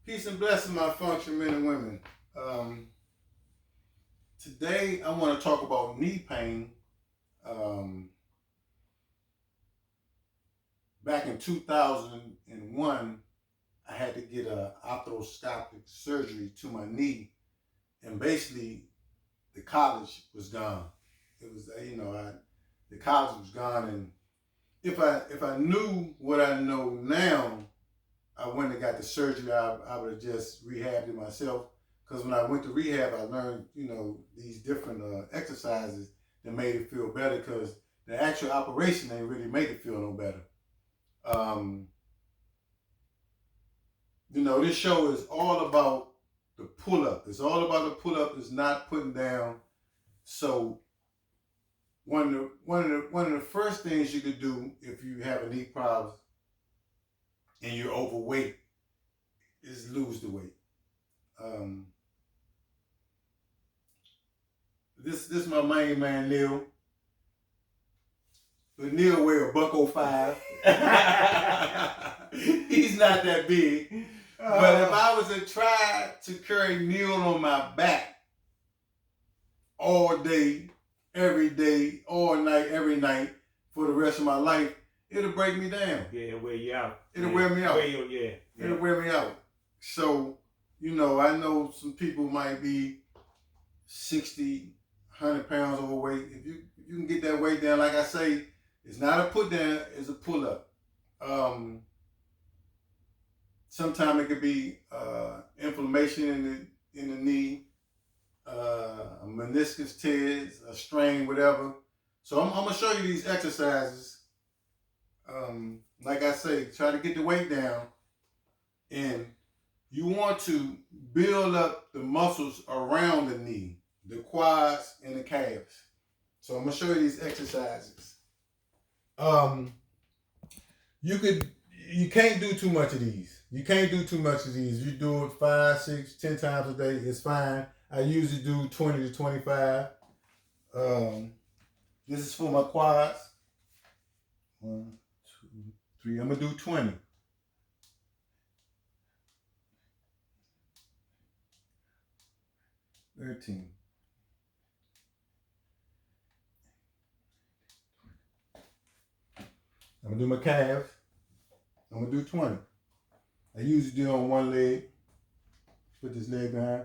Peace and blessings, my function men and women. Today, I want to talk about knee pain. Back in 2001, I had to get an arthroscopic surgery to my knee, and basically, the college was gone. It was, the college was gone, and if I knew what I know now, I went and got the surgery. I would have just rehabbed it myself. Because when I went to rehab, I learned, these different exercises that made it feel better. Because the actual operation ain't really make it feel no better. This show is all about the pull up. It's all about the pull up. It's not putting down. So one of the first things you could do if you have a knee problem and you're overweight is lose the weight. This is my main man Neil. But Neil weigh $105. He's not that big. But if I was to try to carry Neil on my back all day, every day, all night, every night for the rest of my life, it'll break me down. Yeah, it'll wear you out. It'll wear me out. It'll wear me out. So, I know some people might be 60, 100 pounds overweight. If you can get that weight down, like I say, it's not a put down, it's a pull up. Sometimes it could be inflammation in the knee, a meniscus tears, a strain, whatever. So I'm gonna show you these exercises. Like I say, try to get the weight down, and you want to build up the muscles around the knee, the quads and the calves. So I'm gonna show you these exercises. You can't do too much of these. You do it 5, 6, 10 times a day. It's fine. I usually do 20 to 25. This is for my quads. 1, 2, 3. I'm gonna do 20. $13. I'm gonna do my calves. I'm gonna do 20. I usually do on one leg. Put this leg behind.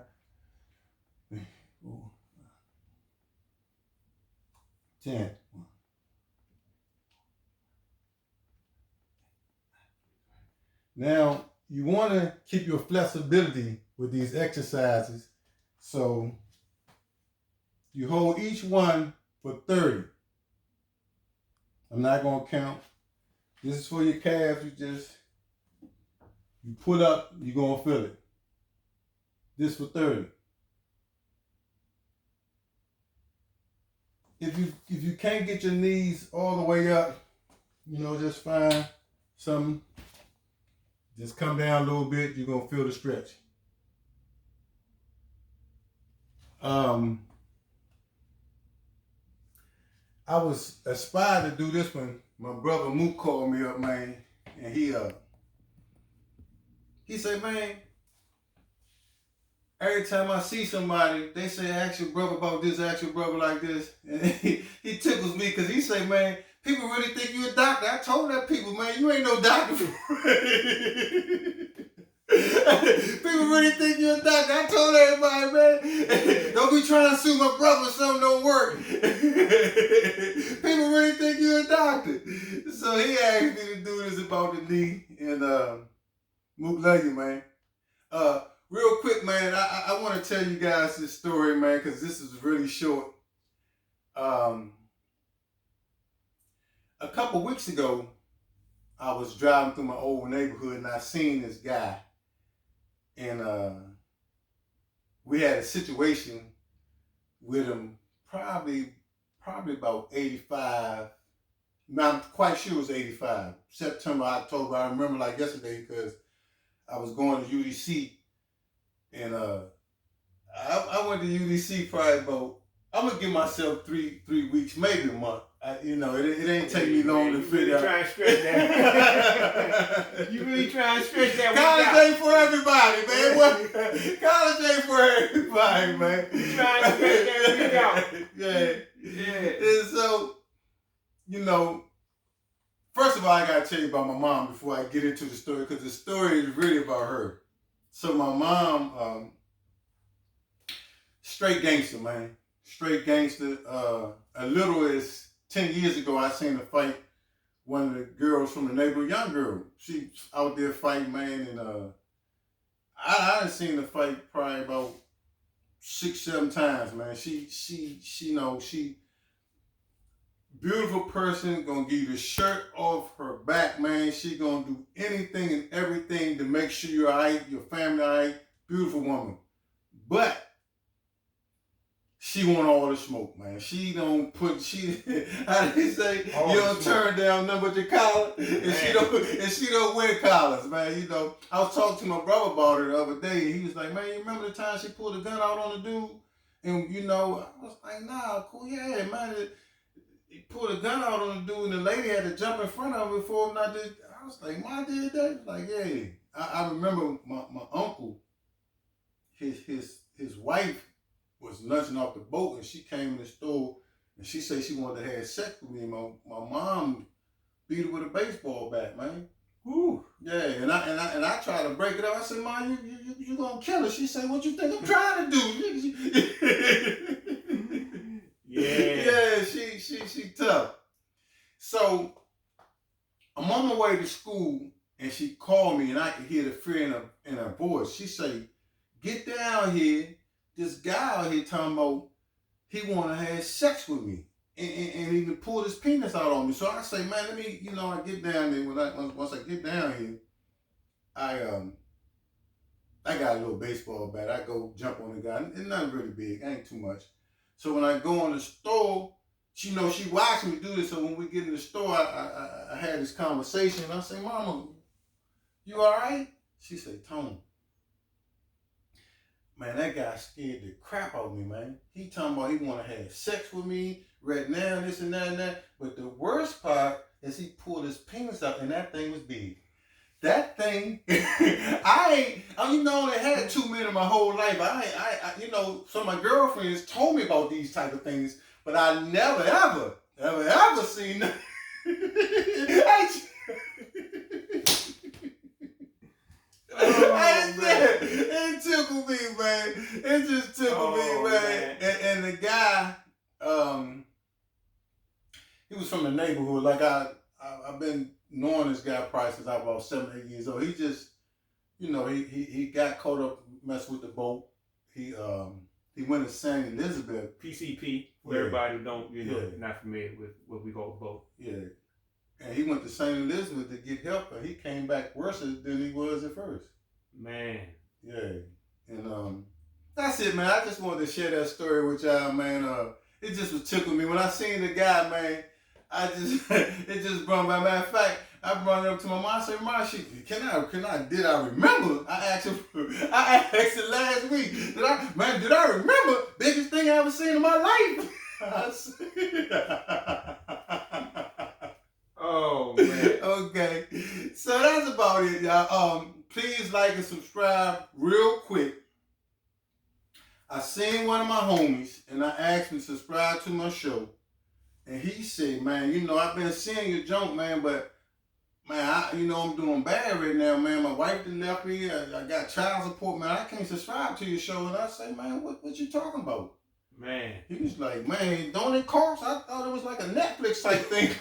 10. Now, you want to keep your flexibility with these exercises. So, you hold each one for 30. I'm not going to count. This is for your calves. You pull up, you're going to feel it. This for 30. If you can't get your knees all the way up, just find something. Just come down a little bit, you're going to feel the stretch. I was aspired to do this when my brother Mook called me up, man, and he said, man, every time I see somebody, they say, ask your brother about this, ask your brother like this. And he tickles me because he say, man, people really think you a doctor. I told that people, man, you ain't no doctor. People really think you a doctor. I told everybody, man, don't be trying to sue my brother, something don't work. People really think you a doctor. So he asked me to do this about the knee. And Mook, love you, man. Real quick, man, I want to tell you guys this story, man, because this is really short. A couple weeks ago, I was driving through my old neighborhood and I seen this guy. And we had a situation with him probably about 85. I'm quite sure it was 85. September, October. I remember like yesterday because I was going to UDC. And I went to UDC probably about, I'm going to give myself three weeks, maybe a month. it ain't taking me long to figure out. You really trying to stretch that. You really trying to stretch that. College ain't for everybody, man. College ain't for everybody, man. You trying to stretch that week out. Yeah. And so, first of all, I got to tell you about my mom before I get into the story, because the story is really about her. So my mom, straight gangster, man. Straight gangster. As little as 10 years ago, I seen her fight one of the girls from the neighborhood, young girl. She out there fighting, man, and I done seen her fight probably about 6-7 times, man. She beautiful person, gonna give you the shirt off her back, man. She gonna do anything and everything to make sure you're all right, your family all right. Beautiful woman. But she want all the smoke, man. She don't put, how do you say, all you don't turn down nothing but your collar, and she don't wear collars, man. I was talking to my brother about her the other day, and he was like, man, you remember the time she pulled a gun out on the dude? And, I was like, nah, cool, yeah, man. He pulled a gun out on the dude, and the lady had to jump in front of him before him not did. I was like, Mom did that? He was like, yeah. I remember my uncle, his wife was lunching off the boat, and she came in the store, and she said she wanted to have sex with me. My mom beat her with a baseball bat, man. Woo. Yeah, and I tried to break it up. I said, Mom, you gonna kill her? She said, what you think I'm trying to do? Yeah, she tough. So I'm on my way to school, and she called me, and I could hear the fear in her voice. She say, get down here. This guy out here talking about he want to have sex with me, and he pulled his penis out on me. So I say, man, let me, I get down there. Once I get down here, I got a little baseball bat. I go jump on the guy. It's nothing really big, ain't too much. So when I go in the store, she watched me do this. So when we get in the store, I had this conversation. And I say, Mama, you all right? She said, Tony, man, that guy scared the crap out of me, man. He talking about he want to have sex with me right now, this and that and that. But the worst part is he pulled his penis out, and that thing was big. That thing, I only had 2 men in my whole life. Some of my girlfriends told me about these type of things, but I never, ever seen that. It tickled me, man. It just tickled me, man. And the guy, he was from the neighborhood. Like I've been knowing this guy probably since I was about 7 or 8 years old. He just, he got caught up messing with the boat. He went to St. Elizabeth. PCP, for everybody who don't, not familiar with what we call a boat. Yeah. And he went to St. Elizabeth to get help, and he came back worse than he was at first. Man. Yeah. And that's it, man. I just wanted to share that story with y'all, man. It just was tickling me. When I seen the guy, man, it just brought me. Matter of fact, I brought it up to my mom. I said, Mom, did I remember? I asked her last week. Did I remember? Biggest thing I ever seen in my life. Oh, man. Okay. So that's about it, y'all. Please like and subscribe real quick. I seen one of my homies, and I asked him to subscribe to my show. And he said, man, I've been seeing your junk, man, but, man, I'm doing bad right now, man. My wife done left me. I got child support, man. I can't subscribe to your show. And I say, man, what you talking about? Man. He was like, man, don't it cost? I thought it was like a Netflix type thing. And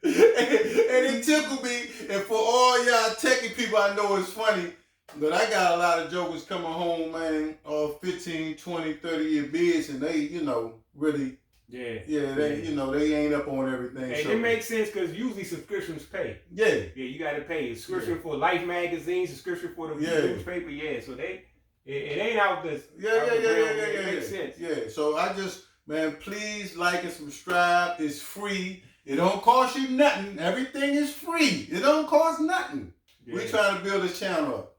it tickled me. And for all y'all techie people, I know it's funny, but I got a lot of jokers coming home, man, 15, 20, 30-year bids, and they, really, they ain't up on everything. And it makes sense because usually subscriptions pay. Yeah. Yeah, you got to pay. Subscription for Life magazine, subscription for the newspaper, so it ain't out this. It makes sense. Yeah. So I just, man, please like and subscribe. It's free. It don't cost you nothing. Everything is free. It don't cost nothing. Yeah. We're trying to build this channel up.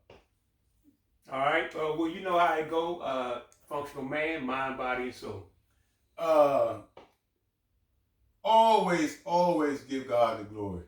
All right. Well, you know how it go. Functional man, mind, body, and soul. always give God the glory.